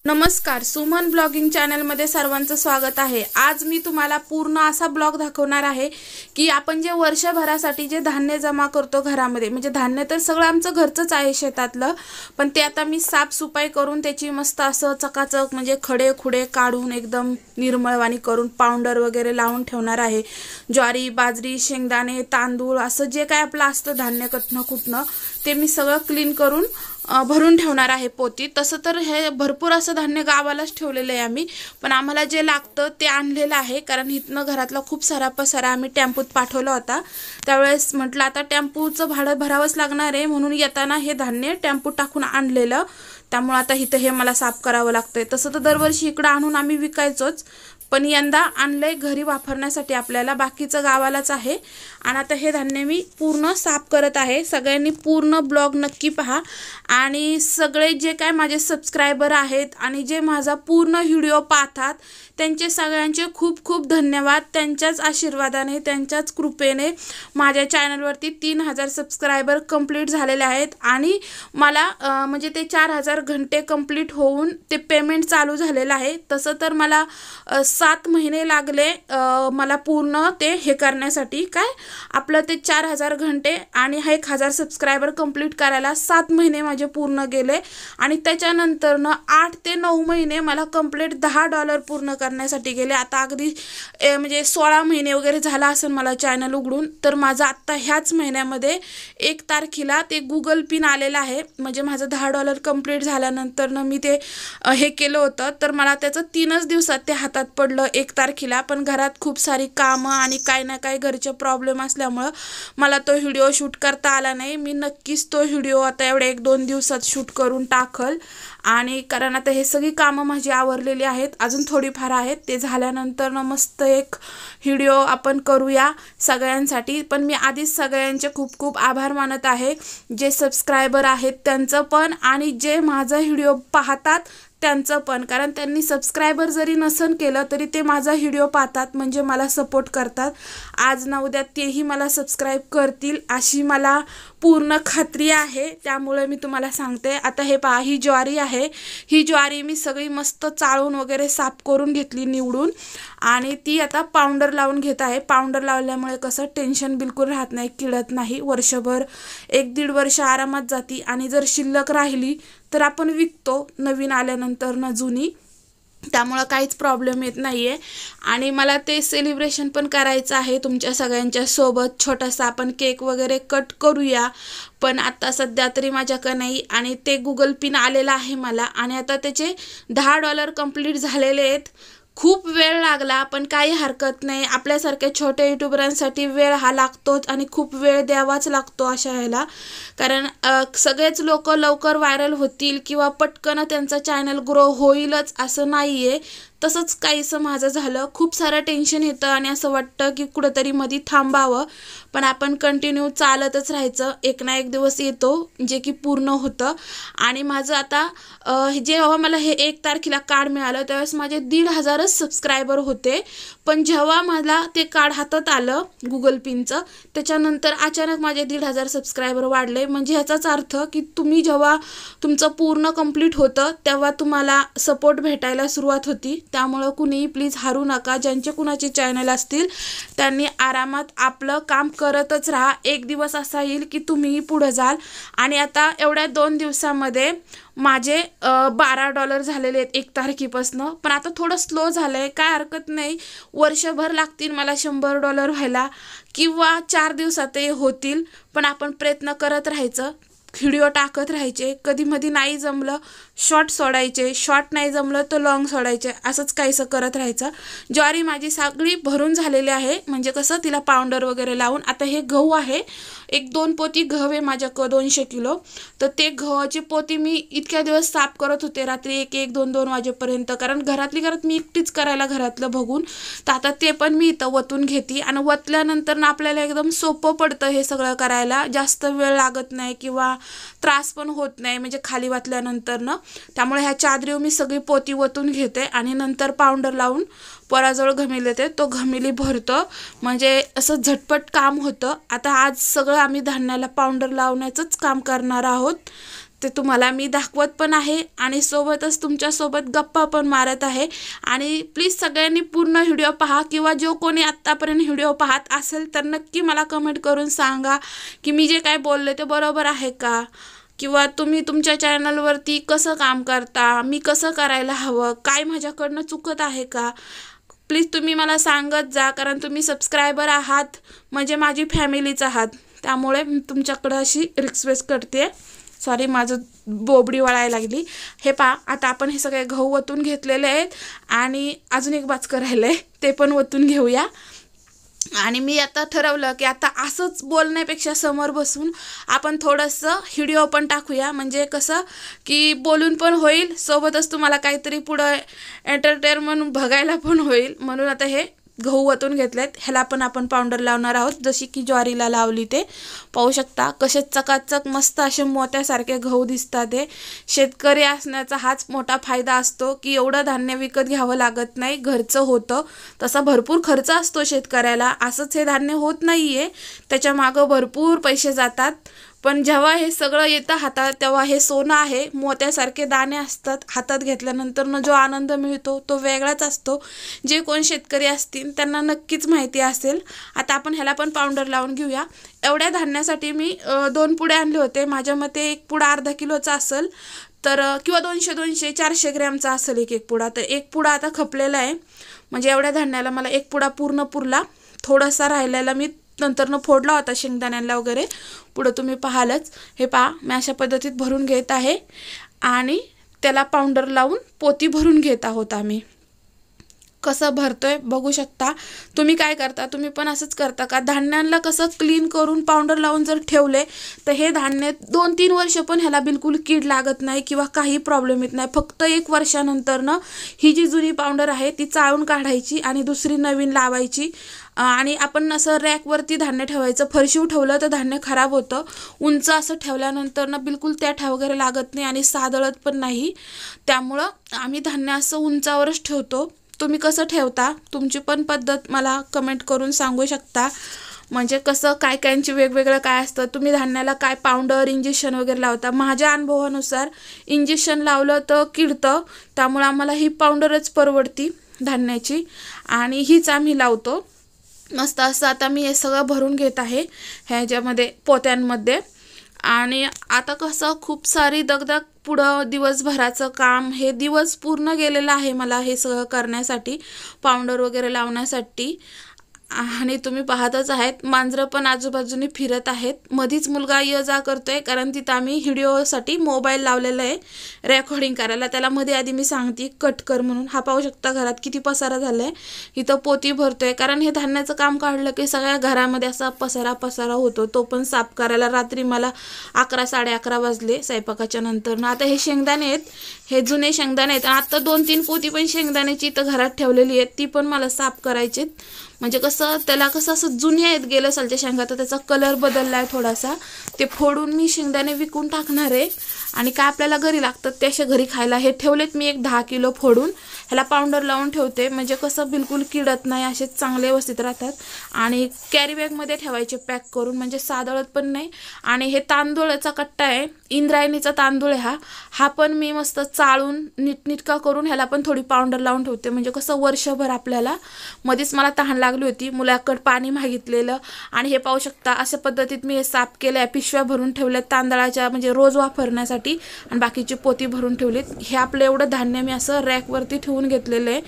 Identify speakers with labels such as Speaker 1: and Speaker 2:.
Speaker 1: नमस्कार, Suman blogging channel मध्ये सर्वांचं स्वागत आहे। आज मी तुम्हाला पूर्ण असा ब्लॉग दाखवणार आहे की आपण जे वर्षभरासाठी जे धान्य जमा करतो घरामध्ये, म्हणजे धान्य तर सगळं आमचं घरचंच आहे शेतातलं, पण ते आता मी साफसफाई करून त्याची मस्त असं चकाचक म्हणजे खडे खुडे काढून एकदम निर्मळवाणी करून पावडर वगैरे लावून ठेवणार आहे। ज्वारी, बाजरी, शेंगदाणे, तांदूळ असं जे काय आपलं असतं धान्य कटणं कुटणं ते मी सगळं क्लीन करून भरून ठेवणार आहे पोती। तसं तर हे भरपूर असं धान्य गावालाच ठेवलेलं आहे आम्ही, पण आम्हाला जे लागतं ते आणलेलं आहे, कारण इथनं घरातला खूप सारा पसारा आम्ही टेम्पोत पाठवला होता। त्यावेळेस म्हटलं आता टेम्पोचं भाडं भरावंच लागणार आहे, म्हणून येताना हे धान्य टेम्पोत टाकून आणलेलं, त्यामुळे आता इथं हे मला साफ करावं लागतंय। तसं तर दरवर्षी इकडे आणून आम्ही विकायचोच, पण यंदा आणलंय घरी वापरण्यासाठी आपल्याला, बाकीचं गावालाच आहे। आणि आता हे धान्य मी पूर्ण साफ करत आहे। सगळ्यांनी पूर्ण ब्लॉग नक्की पहा आणि सगळे जे काय माझे सबस्क्रायबर आहेत आणि जे माझा पूर्ण व्हिडिओ पाहतात त्यांचे सगळ्यांचे खूप खूप धन्यवाद। त्यांच्याच आशीर्वादाने, त्यांच्याच कृपेने माझ्या चॅनलवरती 3000 सबस्क्रायबर कंप्लीट झालेले आहेत आणि मला म्हणजे ते 4000 घंटे कंप्लीट होऊन ते पेमेंट चालू झालेलं आहे। तसं तर मला 7 महिने लागले मला पूर्ण ते हे करण्यासाठी, काय आपलं ते 4000 घंटे आणि 1000 सबस्क्रायबर कंप्लीट करायला 7 महिने माझे पूर्ण गेले। आणि त्याच्यानंतर 8 ते 9 महिने मला कंप्लीट $10 पूर्ण करण्यासाठी गेले। आता अगदी म्हणजे 16 महिने वगैरे झाला असेल मला चॅनल उघडून, तर माझं आत्ता ह्याच महिन्यामध्ये 1 तारखेला ते गुगल पिन आलेलं आहे। म्हणजे माझं $10 कंप्लीट झाल्यानंतर मी ते हे केलं होतं, तर मला त्याचं 3च दिवसात ते हातात पडलं 1 तारखेला। पण घरात खूप सारी कामं आणि काही ना काही घरचे प्रॉब्लेम असल्यामुळं मला तो व्हिडिओ शूट करता आला नाही। मी नक्कीच तो व्हिडिओ आता एवढ्या 1-2 दिवसात शूट करून टाकल, आणि कारण आता हे सगळी कामं माझी आवरलेली आहेत, अजून थोडीफार आहेत, ते झाल्यानंतर मस्त एक व्हिडिओ आपण करूया सगळ्यांसाठी। पण मी आधीच सगळ्यांचे खूप खूप आभार मानत आहे, जे सबस्क्रायबर आहेत त्यांचं पण आणि जे माझा व्हिडिओ पाहतात त्यांचं पण, कारण त्यांनी सबस्क्रायबर जरी नसन केलं तरी ते माझा व्हिडिओ पाहतात, म्हणजे मला सपोर्ट करतात। आज ना उद्या तेही मला सबस्क्राईब करतील अशी मला पूर्ण खात्री आहे, त्यामुळे मी तुम्हाला सांगते। आता हे पहा, ही ज्वारी आहे, ही ज्वारी मी सगळी मस्त चाळून वगैरे साफ करून घेतली निवडून, आणि ती आता पावडर लावून घेत आहे। पावडर लावल्यामुळे कसं टेन्शन बिलकुल राहत नाही, किळत नाही, वर्षभर 1-1.5 वर्ष आरामात जाती। आणि जर शिल्लक राहिली तर आपण विकतो नवीन आल्यानंतर ना जुनी, त्यामुळे काहीच प्रॉब्लेम येत नाहीये। आणि मला ते सेलिब्रेशन पण करायचं आहे तुमच्या सगळ्यांच्या सोबत, छोटासा आपण केक वगैरे कट करूया, पण आता सध्या तरी माझ्याकडे नाही। आणि ते गुगल पिन आलेला आहे मला, आणि आता त्याचे $10 कंप्लीट झालेले आहेत। खूप वेळ लागला, पण काही हरकत नाही, आपल्यासारख्या छोट्या यूट्यूबरांसाठी वेळ हा लागतोच आणि खूप वेळ द्यावाच लागतो अशा ह्याला, कारण सगळेच लोक लवकर व्हायरल होतील किंवा पटकन त्यांचा चॅनल ग्रो होईलच असं नाहीये। तसंच काहीसं माझं झालं, खूप सारं टेन्शन येतं आणि असं वाटतं की कुठंतरी मध्ये थांबावं, पण आपण कंटिन्यू चालतच राहायचं, एक ना एक दिवस येतो जे की पूर्ण होतं। आणि माझं आता जेव्हा मला हे 1 तारखेला कार्ड मिळालं त्यावेळेस माझे 1500 सबस्क्रायबर होते, पण जेव्हा मला ते कार्ड हातात आलं गुगल पिनचं त्याच्यानंतर अचानक माझे 1500 सबस्क्रायबर वाढले। म्हणजे ह्याचाच अर्थ की तुम्ही जेव्हा तुमचं पूर्ण कंप्लीट होतं तेव्हा तुम्हाला सपोर्ट भेटायला सुरुवात होती। त्यामुळे कुणीही प्लीज हारू नका, ज्यांचे कुणाचे चॅनल असतील त्यांनी आरामात आपलं काम करतच राहा, एक दिवस असा येईल की तुम्हीही पुढे जाल। आणि आता एवढ्या 2 दिवसामध्ये माझे $12 झालेले आहेत 1 तारखेपासून, पण आता थोडं स्लो झालंय, काय हरकत नाही, वर्षभर लागतील मला $100 व्हायला किंवा 4 दिवसातही होतील, पण आपण प्रयत्न करत राहायचं, व्हिडिओ टाकत राहायचे, कधी मध्ये नाही जमलं शॉर्ट सोडायचे, शॉर्ट नाही जमलं तर लॉंग सोडायचे, असंच काहीसं करत राहायचं। ज्वारी माझी सगळी भरून झालेली आहे, म्हणजे कसं तिला पावडर वगैरे लावून। आता हे गहू आहे, 1-2 पोती गहू आहे माझ्याकडं 200 किलो, तर ते गव्हाची पोती मी इतक्या दिवस साफ करत होते, रात्री 1-1, 2-2 वाजेपर्यंत, कारण घरात मी एकटीच करायला घरातलं बघून, तर आता ते पण मी इथं वतून घेते। आणि वतल्यानंतर ना आपल्याला एकदम सोपं पडतं हे सगळं करायला, जास्त वेळ लागत नाही किंवा त्रास पण होत नाही, म्हणजे खाली वाटल्यानंतर ना। त्यामुळे ह्या चादरी मी सगळी पोती वतून घेते आणि नंतर पावडर लावून पोराजवळ घमेल देते, तो घमेली भरतो, म्हणजे असं झटपट काम होतं। आता आज सगळं आम्ही धान्याला पावडर लावण्याचंच काम करणार आहोत, ते तुम्हाला मी दाखवत पण आहे आणि सोबतच तुमच्यासोबत गप्पा पण मारत आहे। आणि प्लीज सगळ्यांनी पूर्ण व्हिडिओ पहा, किंवा जो कोणी आत्तापर्यंत व्हिडिओ पाहत असेल तर नक्की मला कमेंट करून सांगा की मी जे काय बोलले ते बरोबर आहे का, किंवा तुम्ही तुमच्या चॅनलवरती कसं काम करता, मी कसं करायला हवं, काय माझ्याकडनं चुकत आहे का। प्लीज तुम्ही मला सांगत जा, कारण तुम्ही सबस्क्रायबर आहात म्हणजे माझी फॅमिलीच आहात, त्यामुळे मी तुमच्याकडे अशी रिक्वेस्ट करते। सॉरी, माझं बोबडी वळायला लागली। हे पहा, आता आपण हे सगळे गहू वतून घेतलेले आहेत आणि अजून एक बाचकं राहिलंय ते पण वतून घेऊया। आणि मी आता ठरवलं की आता असंच बोलण्यापेक्षा समोर बसून आपण थोडंसं व्हिडिओ पण टाकूया, म्हणजे कसं की बोलून पण होईल, सोबतच तुम्हाला काहीतरी पुढं एंटरटेनमेंट बघायला पण होईल। म्हणून आता हे गहू वतून घेतलेत, ह्याला पण आपण पावडर लावणार आहोत, जशी की ज्वारीला लावली ते पाहू शकता कसे चकाचक मस्त असे मोत्यासारखे गहू दिसतात। ते शेतकरी असण्याचा हाच मोठा फायदा असतो की एवढं धान्य विकत घ्यावं लागत नाही, घरचं होतं। तसा भरपूर खर्च असतो शेतकऱ्याला, असंच हे धान्य होत नाहीये, त्याच्या मागं भरपूर पैसे जातात, पण जेव्हा हे सगळं येतं हातात तेव्हा हे सोनं आहे, मोत्यासारखे दाणे असतात, हातात घेतल्यानंतर जो आनंद मिळतो तो वेगळाच असतो। जे कोण शेतकरी असतील त्यांना नक्कीच माहिती असेल। आता आपण ह्याला पण पावडर लावून घेऊया। एवढ्या धान्यासाठी मी 2 पुडे आणले होते, माझ्या मते एक पुडा अर्धा किलोचा असेल, तर किंवा 200 400 ग्रॅमचा असेल एक पुडा, तर एक पुडा आता खपलेला आहे, म्हणजे एवढ्या धान्याला मला एक पुडा पूर्ण पुरला। थोडासा राहिलेला मी नंतरनं फोडला होता शेंगदाण्यांना वगैरे, पुढं तुम्ही पाहालच। हे पहा, मी अशा पद्धतीत भरून घेत आहे आणि त्याला पावडर लावून पोती भरून घेत आहोत आम्ही। कसं भरतोय बघू शकता। तुम्ही काय करता, तुम्ही पण असंच करता का, धान्यांना कसं क्लीन करून पावडर लावून जर ठेवले तर हे धान्य 2-3 वर्ष पण ह्याला बिलकुल कीड लागत नाही किंवा काही प्रॉब्लेम येत नाही। फक्त 1 वर्षानंतर ही जी जुनी पावडर आहे ती चाळून काढायची आणि दुसरी नवीन लावायची। आणि आपण असं रॅकवरती धान्य ठेवायचं, फरशीवर ठेवलं तर धान्य खराब होतं, उंच असं ठेवल्यानंतर बिलकुल त्या वगैरे लागत नाही आणि सादळत पण नाही, त्यामुळं आम्ही धान्य असं उंचावरच ठेवतो। तुम्ही कसं ठेवता, तुमची पण पद्धत मला कमेंट करून सांगू शकता, म्हणजे कसं काय कायंची वेगवेगळं काय असतं, तुम्ही धान्याला काय पावडर इंजेक्शन वगैरे लावता। माझ्या अनुभवानुसार इंजेक्शन लावलं तर किडतं, त्यामुळे आम्हाला ही पावडरच परवडती धान्याची आणि हीच आम्ही लावतो मस्त असं। आता मी हे सगळं भरून घेत आहे ह्याच्यामध्ये पोत्यांमध्ये, आणि आता कसं खूप सारी दगदग, पुढं दिवसभराचं काम, हे दिवस पूर्ण गेलेलं आहे मला हे सगळं करण्यासाठी, पावडर वगैरे लावण्यासाठी। आणि तुम्ही पाहतच आहेत मांजरं पण आजूबाजूने फिरत आहेत, मधीच मुलगा ये जा करतोय, कारण तिथं आम्ही व्हिडिओसाठी मोबाईल लावलेला आहे रेकॉर्डिंग करायला, त्याला मध्ये आधी मी सांगते कट कर म्हणून। हा पाहू शकता घरात किती पसारा झालाय, इथं पोती भरतोय, कारण हे धान्याचं काम काढलं की सगळ्या घरामध्ये असा पसारा होतो, तो पण साफ करायला रात्री मला 11 11:30 वाजले स्वयंपाकाच्या नंतर। आता हे शेंगदाणे आहेत, हे जुने शेंगदाणे आहेत, आता 2-3 पोती पण शेंगदाण्याची इथं घरात ठेवलेली आहेत, ती पण मला साफ करायची। म्हणजे कसं त्याला कसं असं जुन्या आहेत गेलं सालच्या शेंगा, तर त्याचा कलर बदलला आहे थोडासा, ते फोडून मी शेंगदाणे विकून टाकणार आहे आणि काय आपल्याला घरी लागतात ते असे घरी खायला। हे ठेवलेत मी एक 10 किलो फोडून, ह्याला पावडर लावून ठेवते, म्हणजे कसं बिलकुल किडत नाही, असे चांगले व्यवस्थित राहतात। आणि कॅरी बॅगमध्ये ठेवायचे पॅक करून, म्हणजे सादळत पण नाही। आणि हे तांदूळाचा कट्टा आहे, इंद्रायणीचा तांदूळ आहे हा पण मी मस्त चाळून नीटनिटका करून ह्याला पण थोडी पावडर लावून ठेवते, म्हणजे कसं वर्षभर आपल्याला। मध्येच मला तहान लागली होती, मुलाकडे पाणी मागितलेलं आणि हे पाहू शकता अशा पद्धतीत मी हे साफ केलं, पिशव्या भरून ठेवल्या तांदळाच्या, म्हणजे रोज वापरण्यासाठी, आणि बाकीची पोती भरून ठेवलीत। हे आपलं एवढं धान्य मी असं रॅकवरती ठेवून घेतलेलं आहे।